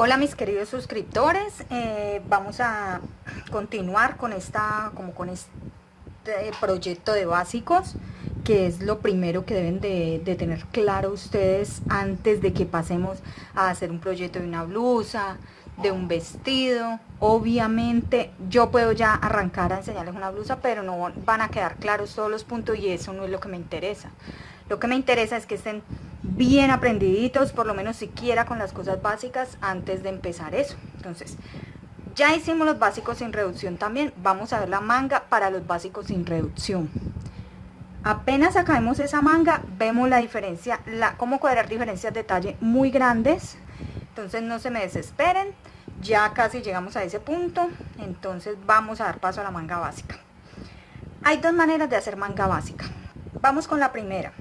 Hola mis queridos suscriptores, vamos a continuar con este proyecto de básicos, que es lo primero que deben de tener claro ustedes antes de que pasemos a hacer un proyecto de una blusa, de un vestido. Obviamente yo puedo ya arrancar a enseñarles una blusa, pero no van a quedar claros todos los puntos y eso no es lo que me interesa. Lo que me interesa es que estén bien aprendiditos, por lo menos siquiera con las cosas básicas antes de empezar eso. Entonces, ya hicimos los básicos sin reducción también, vamos a ver la manga para los básicos sin reducción. Apenas acabemos esa manga, vemos la diferencia, cómo cuadrar diferencias de talle muy grandes. Entonces no se me desesperen, ya casi llegamos a ese punto, entonces vamos a dar paso a la manga básica. Hay dos maneras de hacer manga básica. Vamos con la primera.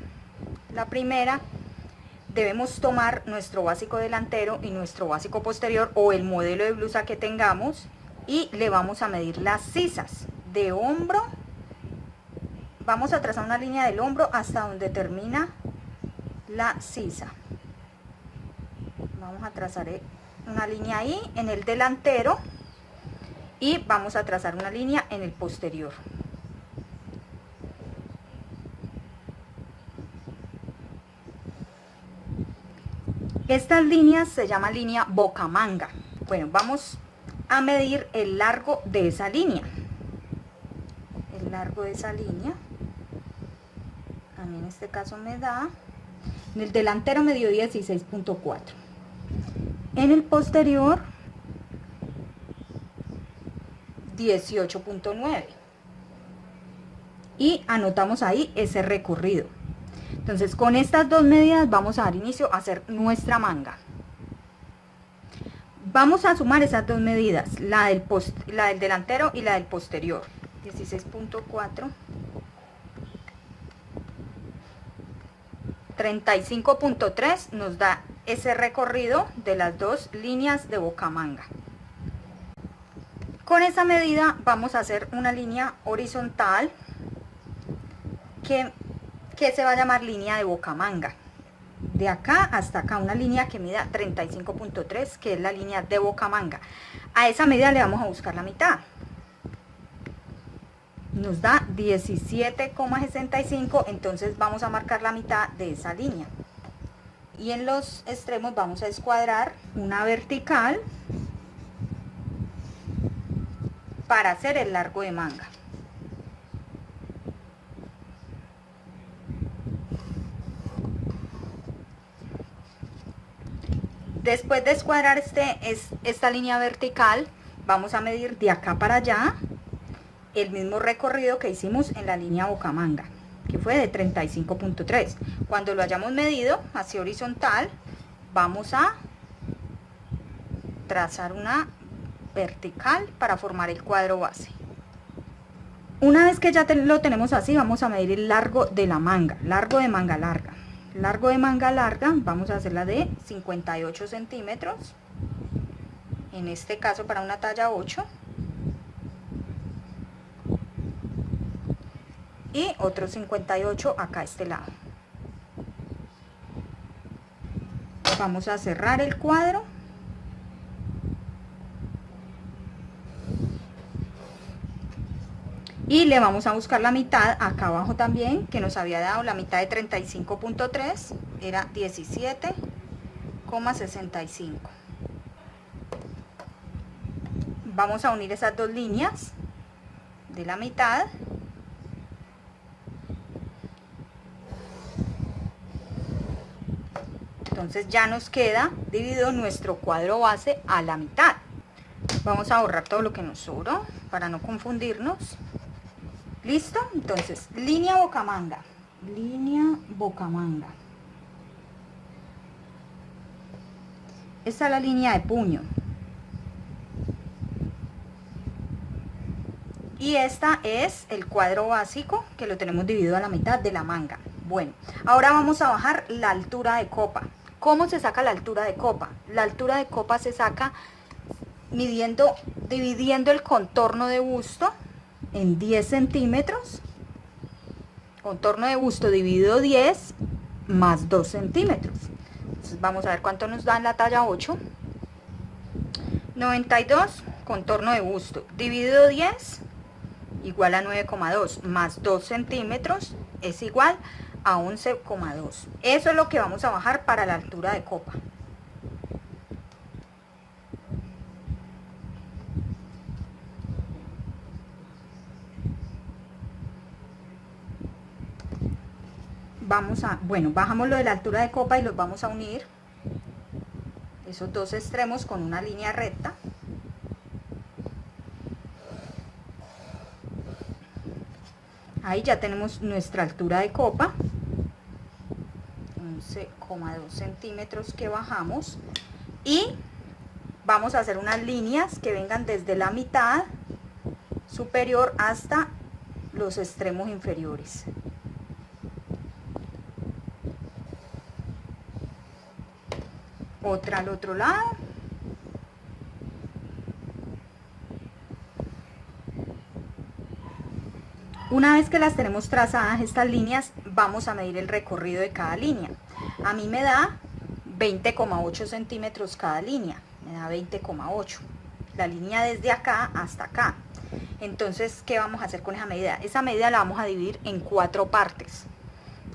La primera, debemos tomar nuestro básico delantero y nuestro básico posterior o el modelo de blusa que tengamos y le vamos a medir las sisas de hombro. Vamos a trazar una línea del hombro hasta donde termina la sisa. Vamos a trazar una línea ahí en el delantero y vamos a trazar una línea en el posterior. Estas líneas se llama línea bocamanga. Bueno, vamos a medir el largo de esa línea. El largo de esa línea, a mí en este caso me da, en el delantero me dio 16.4. En el posterior, 18.9. Y anotamos ahí ese recorrido. Entonces, con estas dos medidas vamos a dar inicio a hacer nuestra manga. Vamos a sumar esas dos medidas, la del delantero y la del posterior. 16.4, 35.3 nos da ese recorrido de las dos líneas de bocamanga. Con esa medida vamos a hacer una línea horizontal que se va a llamar línea de bocamanga. De acá hasta acá, una línea que mida 35.3, que es la línea de bocamanga. A esa medida le vamos a buscar la mitad. Nos da 17,65, entonces vamos a marcar la mitad de esa línea. Y en los extremos vamos a escuadrar una vertical para hacer el largo de manga. Después de escuadrar esta línea vertical, vamos a medir de acá para allá el mismo recorrido que hicimos en la línea bocamanga, que fue de 35.3. Cuando lo hayamos medido hacia horizontal, vamos a trazar una vertical para formar el cuadro base. Una vez que ya lo tenemos así, vamos a medir el largo de la manga, largo de manga larga. Largo de manga larga, vamos a hacerla de 58 centímetros, en este caso para una talla 8, y otro 58 acá a este lado. Vamos a cerrar el cuadro. Y le vamos a buscar la mitad acá abajo también, que nos había dado la mitad de 35.3, era 17,65. Vamos a unir esas dos líneas de la mitad. Entonces ya nos queda dividido nuestro cuadro base a la mitad. Vamos a borrar todo lo que nos sobró para no confundirnos. ¿Listo? Entonces, línea bocamanga. Línea bocamanga. Esta es la línea de puño. Y esta es el cuadro básico que lo tenemos dividido a la mitad de la manga. Bueno, ahora vamos a bajar la altura de copa. ¿Cómo se saca la altura de copa? La altura de copa se saca dividiendo el contorno de busto en 10 centímetros, contorno de busto dividido 10 más 2 centímetros. Entonces vamos a ver cuánto nos da en la talla 8. 92, contorno de busto, dividido 10, igual a 9,2, más 2 centímetros, es igual a 11,2. Eso es lo que vamos a bajar para la altura de copa. Bueno, bajamos lo de la altura de copa y los vamos a unir, esos dos extremos, con una línea recta. Ahí ya tenemos nuestra altura de copa, 11,2 centímetros que bajamos, y vamos a hacer unas líneas que vengan desde la mitad superior hasta los extremos inferiores. Otra al otro lado. Una vez que las tenemos trazadas estas líneas, vamos a medir el recorrido de cada línea. A mí me da 20,8 centímetros cada línea, me da 20,8. La línea desde acá hasta acá. Entonces, ¿qué vamos a hacer con esa medida? Esa medida la vamos a dividir en 4 partes.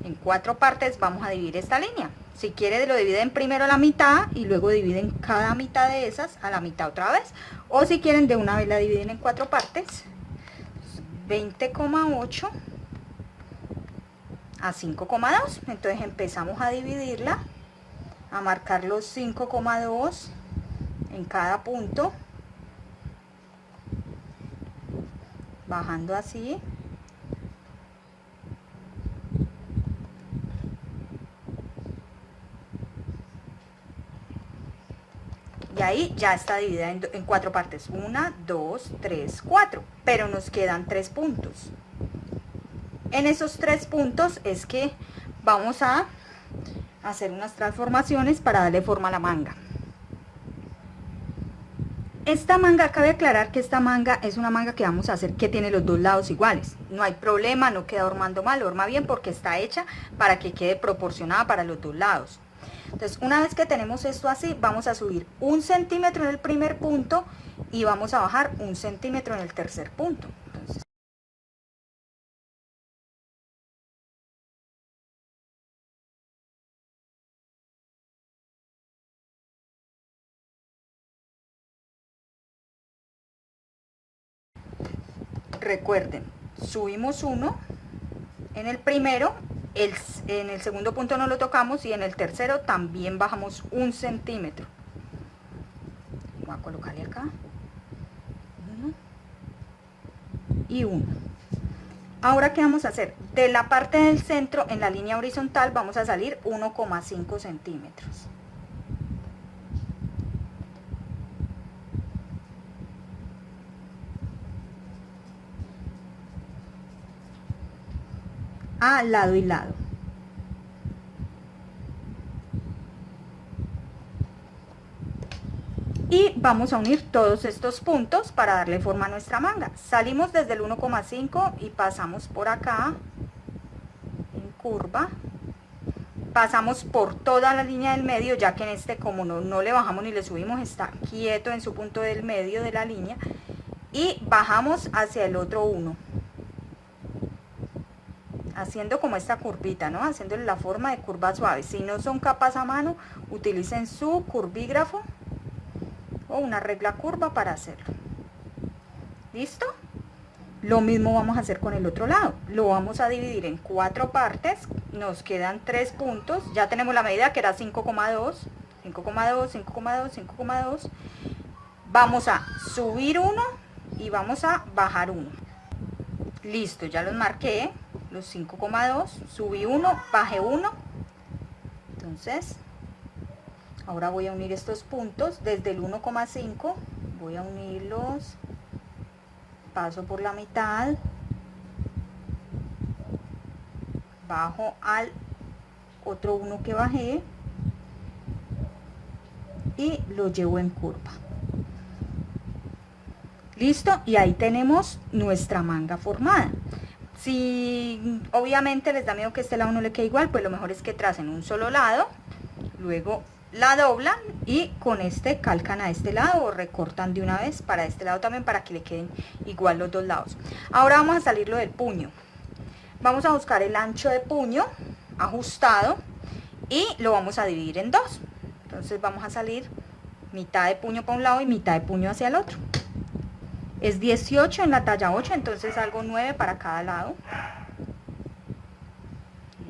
En 4 partes vamos a dividir esta línea. Si quiere, lo dividen primero a la mitad y luego dividen cada mitad de esas a la mitad otra vez. O si quieren, de una vez la dividen en 4 partes. 20,8 a 5,2. Entonces empezamos a dividirla, a marcar los 5,2 en cada punto, bajando así. Y ahí ya está dividida en 4 partes. 1, 2, 3, 4. Pero nos quedan 3 puntos. En esos 3 puntos es que vamos a hacer unas transformaciones para darle forma a la manga. Esta manga, cabe aclarar que esta manga es una manga que vamos a hacer que tiene los dos lados iguales. No hay problema, no queda hormando mal, horma bien, porque está hecha para que quede proporcionada para los dos lados. Entonces, una vez que tenemos esto así, vamos a subir 1 centímetro en el primer punto y vamos a bajar 1 centímetro en el tercer punto. Entonces, recuerden, subimos 1 en el primero, en el segundo punto no lo tocamos y en el tercero también bajamos 1 centímetro. Voy a colocarle acá 1 y 1. Ahora, ¿qué vamos a hacer? De la parte del centro, en la línea horizontal, vamos a salir 1,5 centímetros. A lado y lado. Y vamos a unir todos estos puntos para darle forma a nuestra manga. Salimos desde el 1,5 y pasamos por acá en curva. Pasamos por toda la línea del medio, ya que en este, como no le bajamos ni le subimos, está quieto en su punto del medio de la línea. Y bajamos hacia el otro 1. Haciendo como esta curvita, ¿no? Haciéndole la forma de curva suave. Si no son capas a mano, utilicen su curvígrafo o una regla curva para hacerlo. ¿Listo? Lo mismo vamos a hacer con el otro lado. Lo vamos a dividir en 4 partes. Nos quedan 3 puntos. Ya tenemos la medida que era 5,2. 5,2, 5,2, 5,2. Vamos a subir 1 y vamos a bajar 1. Listo, ya los marqué. Los 5,2, subí 1, bajé 1. Entonces, ahora voy a unir estos puntos desde el 1,5, voy a unirlos, paso por la mitad, bajo al otro 1 que bajé y lo llevo en curva. Listo, y ahí tenemos nuestra manga formada. Si obviamente les da miedo que este lado no le quede igual, pues lo mejor es que tracen un solo lado, luego la doblan y con este calcan a este lado o recortan de una vez para este lado también, para que le queden igual los dos lados. Ahora vamos a salirlo del puño. Vamos a buscar el ancho de puño ajustado y lo vamos a dividir en dos. Entonces vamos a salir mitad de puño para un lado y mitad de puño hacia el otro. Es 18 en la talla 8, entonces salgo 9 para cada lado.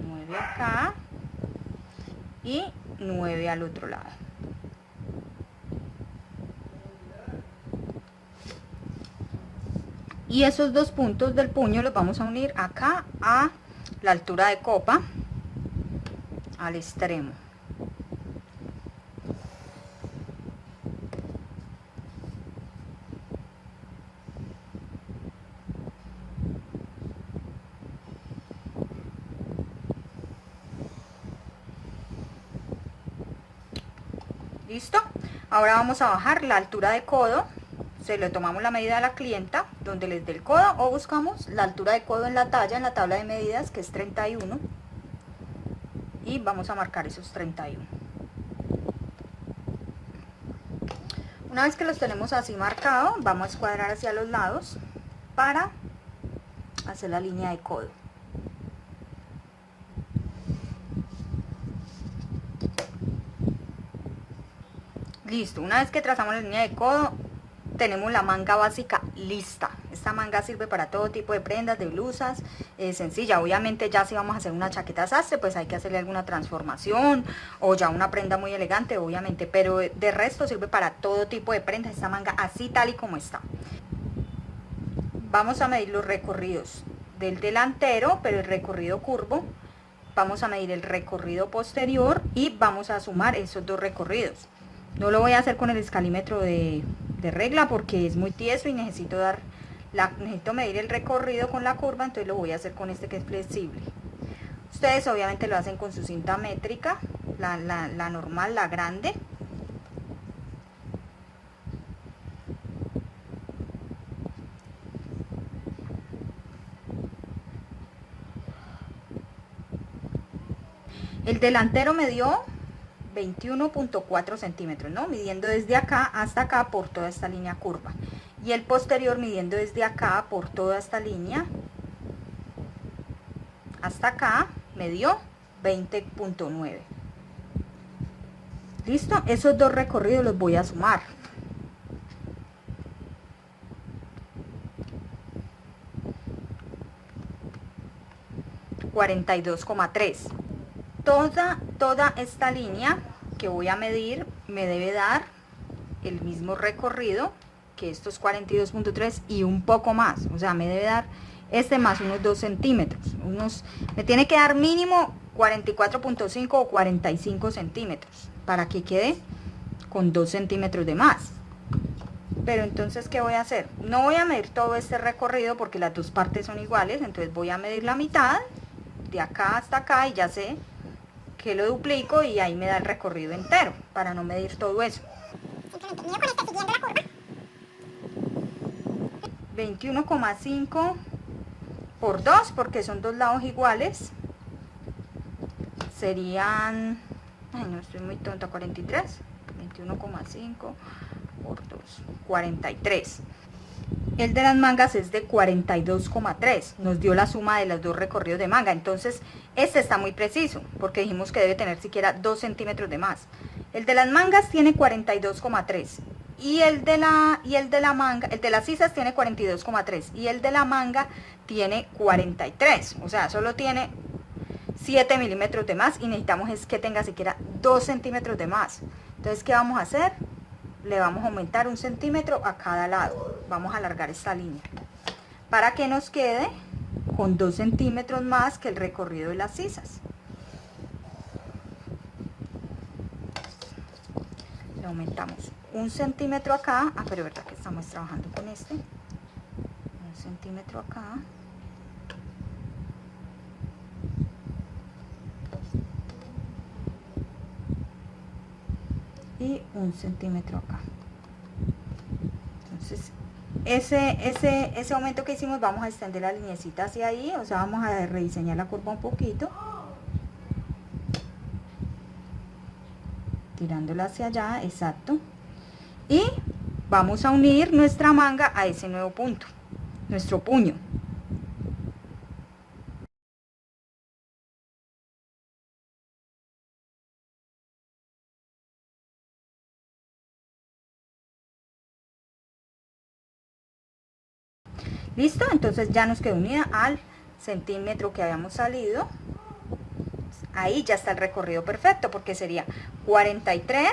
9 acá y 9 al otro lado. Y esos dos puntos del puño los vamos a unir acá a la altura de copa, al extremo. ¿Listo? Ahora vamos a bajar la altura de codo. Se le tomamos la medida a la clienta donde les dé el codo, o buscamos la altura de codo en la talla, en la tabla de medidas, que es 31, y vamos a marcar esos 31. Una vez que los tenemos así marcados, vamos a escuadrar hacia los lados para hacer la línea de codo. Listo, una vez que trazamos la línea de codo, tenemos la manga básica lista. Esta manga sirve para todo tipo de prendas, de blusas, sencilla. Obviamente ya si vamos a hacer una chaqueta sastre, pues hay que hacerle alguna transformación, o ya una prenda muy elegante, obviamente, pero de resto sirve para todo tipo de prendas, esta manga así tal y como está. Vamos a medir los recorridos del delantero, pero el recorrido curvo. Vamos a medir el recorrido posterior y vamos a sumar esos dos recorridos. No lo voy a hacer con el escalímetro de regla porque es muy tieso y necesito medir el recorrido con la curva, entonces lo voy a hacer con este que es flexible. Ustedes obviamente lo hacen con su cinta métrica, la normal, la grande. El delantero me dio 21.4 centímetros, ¿no? Midiendo desde acá hasta acá por toda esta línea curva. Y el posterior midiendo desde acá por toda esta línea hasta acá me dio 20.9. ¿Listo? Esos dos recorridos los voy a sumar. $42,3. Toda esta línea que voy a medir me debe dar el mismo recorrido que estos 42.3 y un poco más. O sea, me debe dar este más unos 2 centímetros. Me tiene que dar mínimo 44.5 o 45 centímetros para que quede con 2 centímetros de más. Pero entonces, ¿qué voy a hacer? No voy a medir todo este recorrido porque las dos partes son iguales. Entonces voy a medir la mitad de acá hasta acá y ya sé que lo duplico y ahí me da el recorrido entero para no medir todo eso. 21,5 por 2 porque son dos lados iguales, serían, ay, no estoy muy tonta, 43. 21,5 por 2, 43. El de las mangas es de 42,3. Nos dio la suma de los dos recorridos de manga. Entonces, este está muy preciso, porque dijimos que debe tener siquiera 2 centímetros de más. El de las mangas tiene 42,3. Y el de la manga, el de las sisas tiene 42,3. Y el de la manga tiene 43. O sea, solo tiene 7 milímetros de más. Y necesitamos es que tenga siquiera 2 centímetros de más. Entonces, ¿qué vamos a hacer? Le vamos a aumentar 1 centímetro a cada lado. Vamos a alargar esta línea para que nos quede con 2 centímetros más que el recorrido de las sisas. Le aumentamos 1 centímetro acá. Ah, pero verdad que estamos trabajando con este. 1 centímetro acá. Y 1 centímetro acá. Entonces ese aumento que hicimos, vamos a extender la linecita hacia ahí, o sea, vamos a rediseñar la curva un poquito. tirándola hacia allá, exacto, y vamos a unir nuestra manga a ese nuevo punto, nuestro puño. Listo, entonces ya nos quedó unida al centímetro que habíamos salido. Ahí ya está el recorrido perfecto, porque sería 43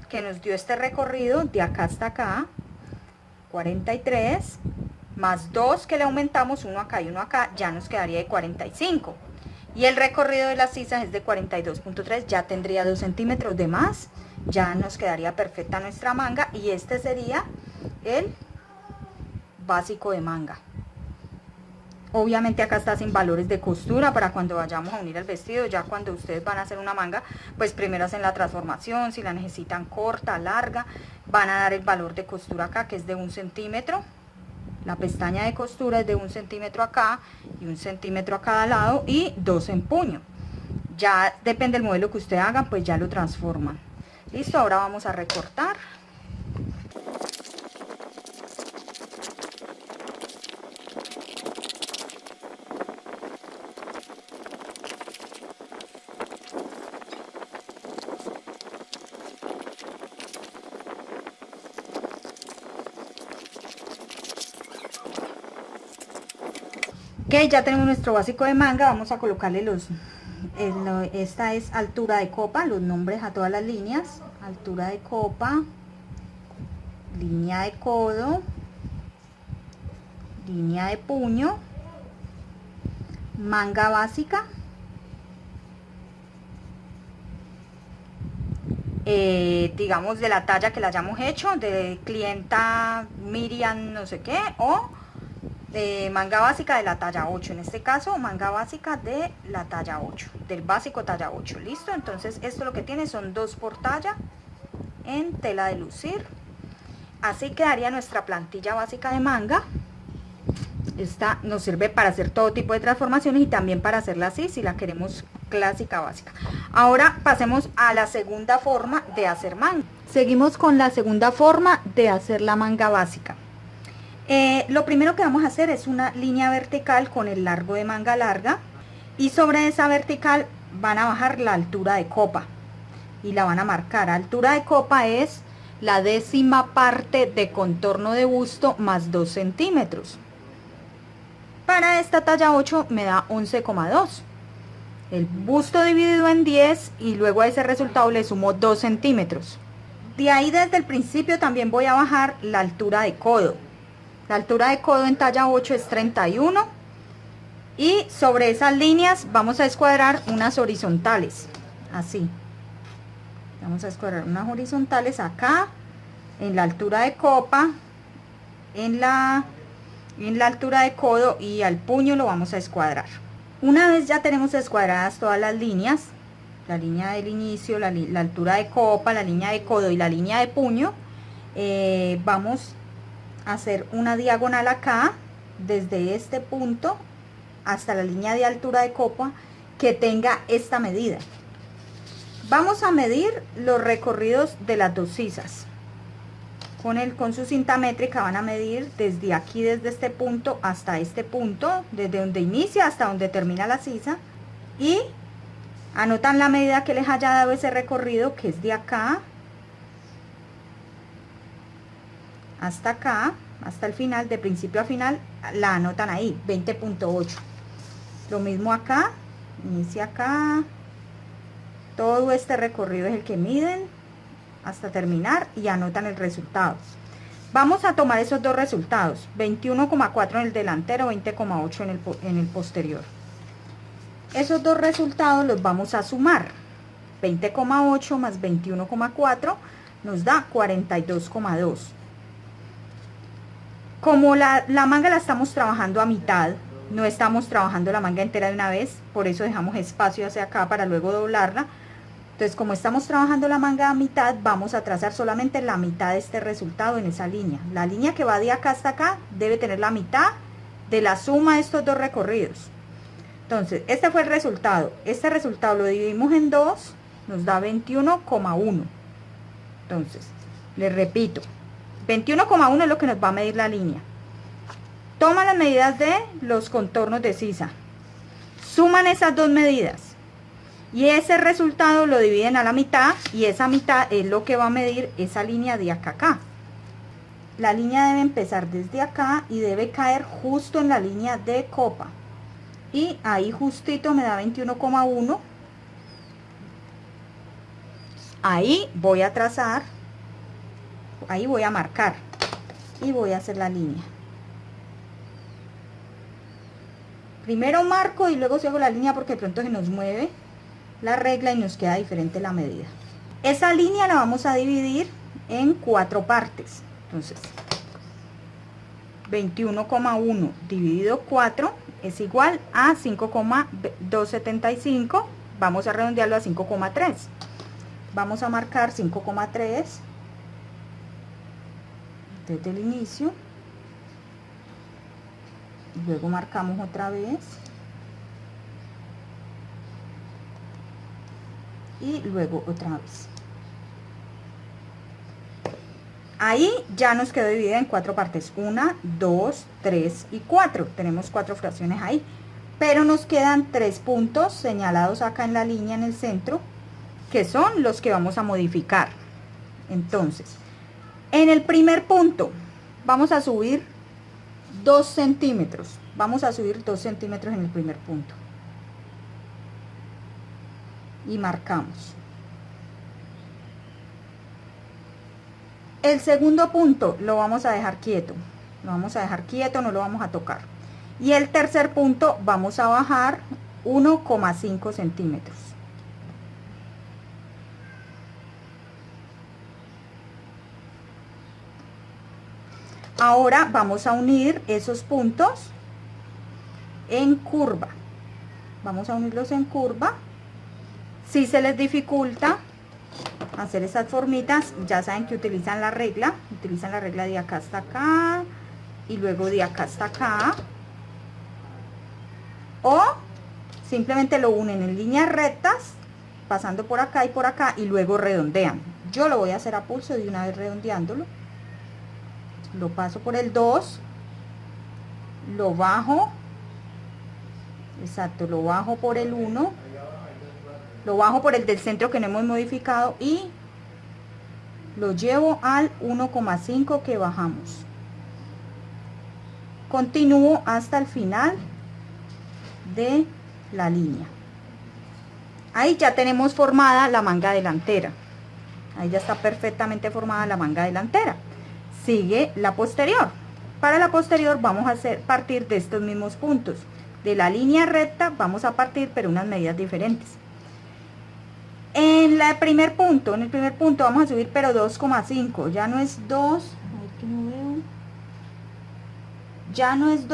que nos dio este recorrido de acá hasta acá, 43 más 2 que le aumentamos, uno acá y uno acá, ya nos quedaría de 45, y el recorrido de las sisas es de 42.3, ya tendría 2 centímetros de más, ya nos quedaría perfecta nuestra manga, y este sería el básico de manga. Obviamente acá está sin valores de costura para cuando vayamos a unir el vestido. Ya cuando ustedes van a hacer una manga, pues primero hacen la transformación, si la necesitan corta, larga, van a dar el valor de costura acá, que es de 1 centímetro. La pestaña de costura es de 1 centímetro acá y 1 centímetro a cada lado, y 2 en puño. Ya depende del modelo que ustedes hagan, pues ya lo transforman. Listo, ahora vamos a recortar. Ok, ya tenemos nuestro básico de manga. Vamos a colocarle esta es altura de copa, los nombres a todas las líneas. Altura de copa, línea de codo, línea de puño, manga básica, digamos de la talla que la hayamos hecho, de clienta Miriam no sé qué, o manga básica de la talla 8, en este caso manga básica de la talla 8, del básico talla 8. Listo, entonces esto lo que tiene son 2 por talla en tela de lucir. Así quedaría nuestra plantilla básica de manga. Esta nos sirve para hacer todo tipo de transformaciones y también para hacerla así si la queremos clásica básica. Ahora pasemos a la segunda forma de hacer manga. Seguimos con la segunda forma de hacer la manga básica. Lo primero que vamos a hacer es una línea vertical con el largo de manga larga, y sobre esa vertical van a bajar la altura de copa y la van a marcar. Altura de copa es la 10ª parte de contorno de busto más 2 centímetros. Para esta talla 8 me da 11,2. El busto dividido en 10 y luego a ese resultado le sumo 2 centímetros. De ahí desde el principio también voy a bajar la altura de codo. La altura de codo en talla 8 es 31, y sobre esas líneas vamos a escuadrar unas horizontales, así. Vamos a escuadrar unas horizontales acá, en la altura de copa, en la altura de codo, y al puño lo vamos a escuadrar. Una vez ya tenemos escuadradas todas las líneas, la línea del inicio, la altura de copa, la línea de codo y la línea de puño, vamos hacer una diagonal acá desde este punto hasta la línea de altura de copa que tenga esta medida. Vamos a medir los recorridos de las dos sisas con su cinta métrica. Van a medir desde aquí, desde este punto hasta este punto, desde donde inicia hasta donde termina la sisa, y anotan la medida que les haya dado ese recorrido, que es de acá hasta acá, hasta el final, de principio a final, la anotan ahí, 20.8. Lo mismo acá, inicia acá, todo este recorrido es el que miden hasta terminar y anotan el resultado. Vamos a tomar esos dos resultados, 21,4 en el delantero, 20,8 en el posterior. Esos dos resultados los vamos a sumar. 20,8 más 21,4 nos da 42,2. Como la manga la estamos trabajando a mitad, no estamos trabajando la manga entera de una vez, por eso dejamos espacio hacia acá para luego doblarla. Entonces, como estamos trabajando la manga a mitad, vamos a trazar solamente la mitad de este resultado en esa línea. La línea que va de acá hasta acá debe tener la mitad de la suma de estos dos recorridos. Entonces, este fue el resultado. Este resultado lo dividimos en 2, nos da 21,1. Entonces, les repito, 21,1 es lo que nos va a medir la línea. Toman las medidas de los contornos de sisa, suman esas dos medidas y ese resultado lo dividen a la mitad, y esa mitad es lo que va a medir esa línea de acá a acá. La línea debe empezar desde acá y debe caer justo en la línea de copa, y ahí justito me da 21,1. Ahí voy a trazar, ahí voy a marcar y voy a hacer la línea. Primero marco y luego sigo la línea, porque de pronto se nos mueve la regla y nos queda diferente la medida. Esa línea la vamos a dividir en 4 partes. Entonces, 21,1 dividido 4 es igual a 5,275. Vamos a redondearlo a 5,3. Vamos a marcar 5,3 desde el inicio. Luego marcamos otra vez. Y luego otra vez. Ahí ya nos quedó dividida en 4 partes. 1, 2, 3 y 4. Tenemos 4 fracciones ahí. Pero nos quedan 3 puntos señalados acá en la línea en el centro, que son los que vamos a modificar. Entonces, en el primer punto vamos a subir 2 centímetros. Vamos a subir 2 centímetros en el primer punto. Y marcamos. El segundo punto lo vamos a dejar quieto. Lo vamos a dejar quieto, no lo vamos a tocar. Y el tercer punto vamos a bajar 1,5 centímetros. Ahora vamos a unir esos puntos en curva. Vamos a unirlos en curva. Si se les dificulta hacer esas formitas, ya saben que utilizan la regla de acá hasta acá y luego de acá hasta acá, o simplemente lo unen en líneas rectas pasando por acá y luego redondean. Yo lo voy a hacer a pulso de una vez redondeándolo. Lo paso por el 2, lo bajo, exacto, lo bajo por el 1, lo bajo por el del centro que no hemos modificado y lo llevo al 1,5 que bajamos. Continúo hasta el final de la línea. Ahí ya tenemos formada la manga delantera. Ahí ya está perfectamente formada la manga delantera. Sigue la posterior. Para la posterior vamos a partir de estos mismos puntos. De la línea recta vamos a partir, pero unas medidas diferentes. En el primer punto vamos a subir pero 2,5. Ya no es 2, que no veo. Ya no es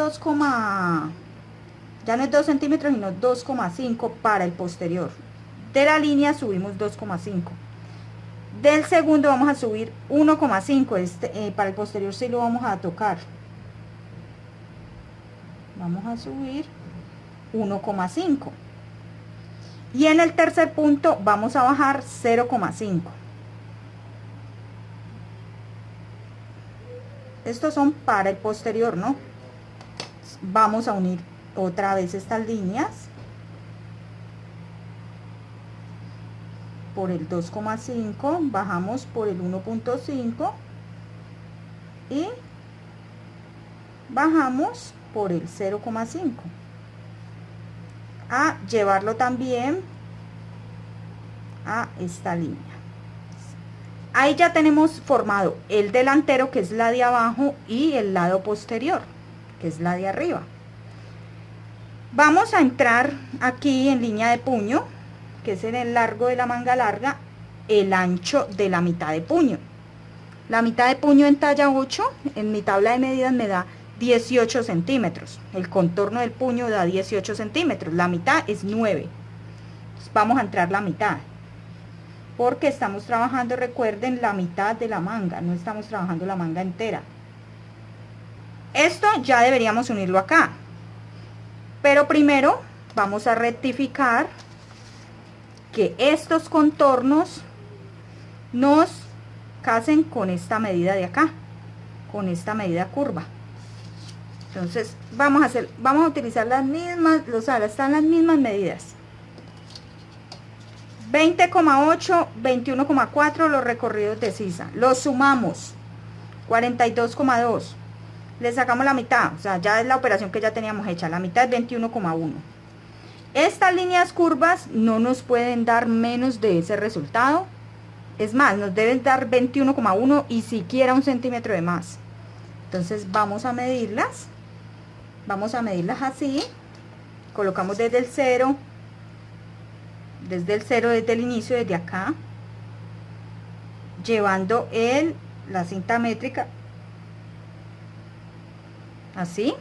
2 centímetros, sino 2,5 para el posterior. De la línea subimos 2,5. Del segundo vamos a subir 1,5. Para el posterior sí lo vamos a tocar. Vamos a subir 1,5. Y en el tercer punto vamos a bajar 0,5. Estos son para el posterior, ¿no? Vamos a unir otra vez estas líneas por el 2,5, bajamos por el 1,5 y bajamos por el 0,5 a llevarlo también a esta línea. Ahí ya tenemos formado el delantero, que es la de abajo, y el lado posterior, que es la de arriba. Vamos a entrar aquí en línea de puño, que es en el largo de la manga larga, el ancho de la mitad de puño. La mitad de puño en talla 8, en mi tabla de medidas me da 18 centímetros. El contorno del puño da 18 centímetros. La mitad es 9. Entonces vamos a entrar la mitad. Porque estamos trabajando, recuerden, la mitad de la manga. No estamos trabajando la manga entera. Esto ya deberíamos unirlo acá. Pero primero vamos a rectificar que estos contornos nos casen con esta medida de acá, con esta medida curva. Entonces vamos a utilizar las mismas, o sea, están las mismas medidas. 20,8, 21,4 los recorridos de sisa. Los sumamos. 42,2. Le sacamos la mitad, o sea, ya es la operación que ya teníamos hecha. La mitad es 21,1. Estas líneas curvas no nos pueden dar menos de ese resultado. Es más, nos deben dar 21,1 y siquiera un centímetro de más. Entonces vamos a medirlas. Vamos a medirlas así. Colocamos desde el cero. Desde el inicio, desde acá. Llevando la cinta métrica. Así.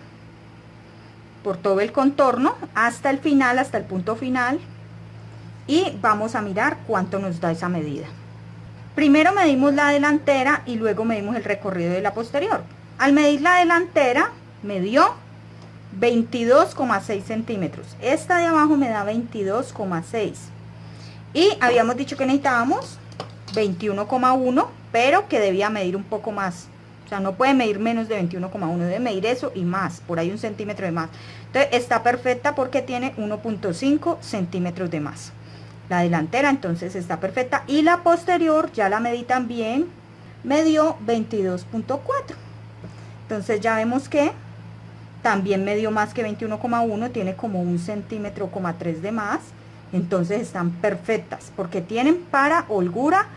Por todo el contorno. Hasta el final, hasta el punto final. Y vamos a mirar cuánto nos da esa medida. Primero medimos la delantera y luego medimos el recorrido de la posterior. Al medir la delantera, me dio 22,6 centímetros. Esta de abajo me da 22,6. Y habíamos dicho que necesitábamos 21,1, pero que debía medir un poco más. O sea, no puede medir menos de 21,1, debe medir eso y más, por ahí un centímetro de más. Entonces está perfecta porque tiene 1,5 centímetros de más. La delantera entonces está perfecta y la posterior ya la medí también, me dio 22,4. Entonces ya vemos que también me dio más que 21,1, tiene como un centímetro, 3 de más. Entonces están perfectas porque tienen para holgura,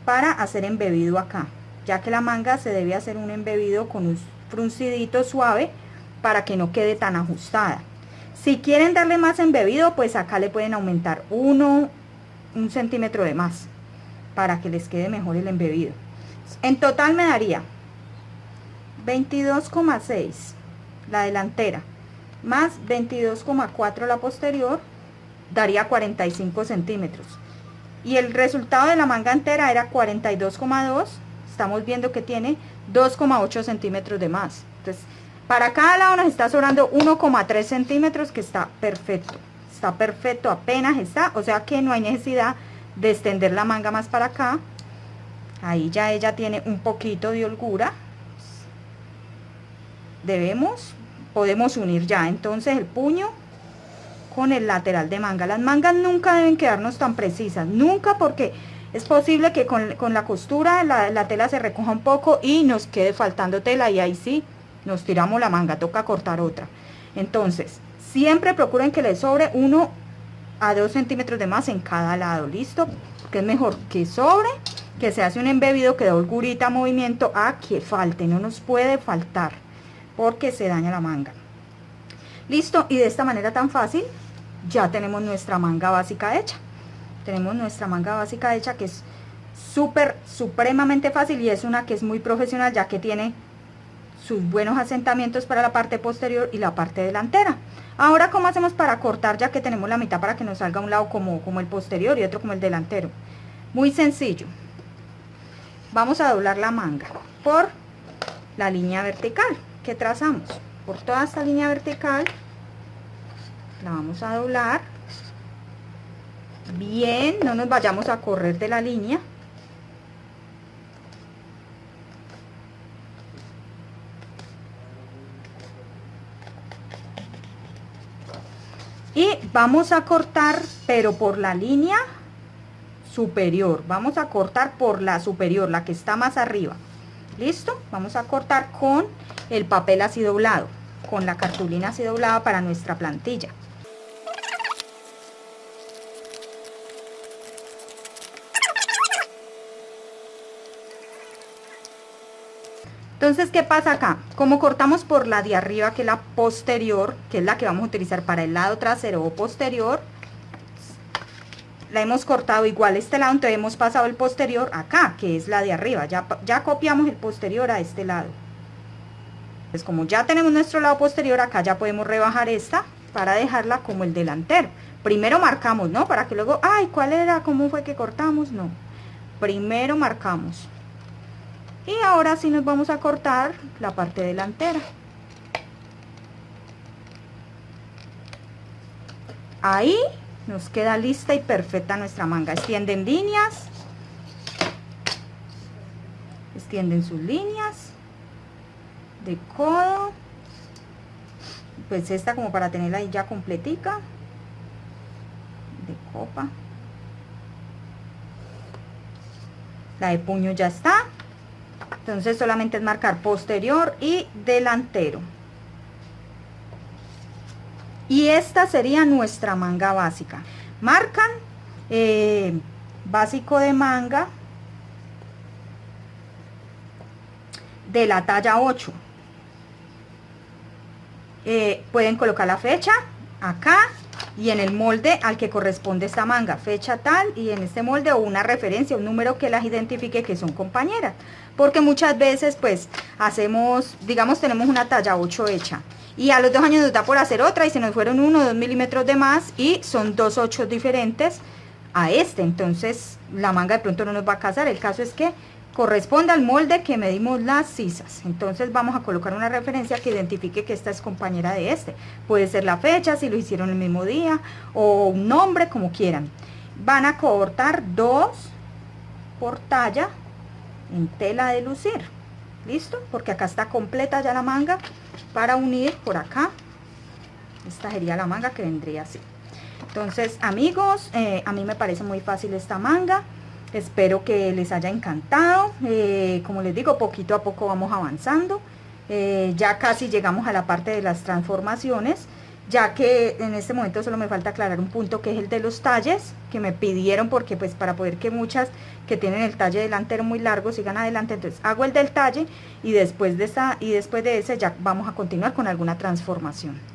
para hacer embebido acá, ya que la manga se debe hacer un embebido con un fruncidito suave para que no quede tan ajustada. Si quieren darle más embebido, pues acá le pueden aumentar un centímetro de más para que les quede mejor el embebido. En total me daría 22,6 la delantera más 22,4 la posterior, daría 45 centímetros. Y el resultado de la manga entera era 42,2. Estamos viendo que tiene 2,8 centímetros de más. Entonces, para cada lado nos está sobrando 1,3 centímetros, que está perfecto. Está perfecto, apenas está. O sea que no hay necesidad de extender la manga más para acá. Ahí ya ella tiene un poquito de holgura. Podemos unir ya entonces el puño con el lateral de manga. Las mangas nunca deben quedarnos tan precisas, nunca, porque es posible que con la costura la tela se recoja un poco y nos quede faltando tela y ahí sí nos tiramos la manga, toca cortar otra. Entonces siempre procuren que les sobre 1 a 2 centímetros de más en cada lado, listo, porque es mejor que sobre, que se hace un embebido que da holgurita, movimiento, a que falte. No nos puede faltar porque se daña la manga. Listo, y de esta manera tan fácil ya tenemos nuestra manga básica hecha. Tenemos nuestra manga básica hecha, que es supremamente fácil, y es una que es muy profesional, ya que tiene sus buenos asentamientos para la parte posterior y la parte delantera. Ahora, ¿cómo hacemos para cortar, ya que tenemos la mitad para que nos salga un lado como el posterior y otro como el delantero? Muy sencillo. Vamos a doblar la manga por la línea vertical que trazamos. Por toda esta línea vertical la vamos a doblar bien, no nos vayamos a correr de la línea. Y vamos a cortar, pero por la línea superior. Vamos a cortar por la superior, la que está más arriba. ¿Listo? Vamos a cortar con el papel así doblado, con la cartulina así doblada para nuestra plantilla. Entonces, ¿qué pasa acá? Como cortamos por la de arriba, que es la posterior, que es la que vamos a utilizar para el lado trasero o posterior, la hemos cortado igual este lado, entonces hemos pasado el posterior acá, que es la de arriba. Ya copiamos el posterior a este lado. Pues como ya tenemos nuestro lado posterior, acá ya podemos rebajar esta para dejarla como el delantero. Primero marcamos, ¿no? Para que luego, ay, ¿cuál era? ¿Cómo fue que cortamos? No. Primero marcamos. Y ahora sí nos vamos a cortar la parte delantera. Ahí nos queda lista y perfecta nuestra manga. Extienden líneas. tienden sus líneas de codo, pues esta como para tenerla ahí ya completica, de copa. La de puño ya está, entonces solamente es marcar posterior y delantero. Y esta sería nuestra manga básica. Marcan básico de manga de la talla 8. Pueden colocar la fecha acá y en el molde al que corresponde esta manga, fecha tal, y en este molde o una referencia, un número que las identifique que son compañeras, porque muchas veces pues hacemos, digamos tenemos una talla 8 hecha y a los 2 años nos da por hacer otra y se nos fueron 1 o 2 milímetros de más y son 2 8 diferentes a este, entonces la manga de pronto no nos va a casar. El caso es que corresponde al molde que medimos las sisas. Entonces vamos a colocar una referencia que identifique que esta es compañera de este. Puede ser la fecha, si lo hicieron el mismo día, o un nombre, como quieran. Van a cortar 2 por talla en tela de lucir. ¿Listo? Porque acá está completa ya la manga para unir por acá. Esta sería la manga que vendría así. Entonces, amigos, a mí me parece muy fácil esta manga. Espero que les haya encantado. Como les digo, poquito a poco vamos avanzando. Ya casi llegamos a la parte de las transformaciones, ya que en este momento solo me falta aclarar un punto, que es el de los talles, que me pidieron, porque pues para poder que muchas que tienen el talle delantero muy largo sigan adelante. Entonces hago el del talle y después de ese ya vamos a continuar con alguna transformación.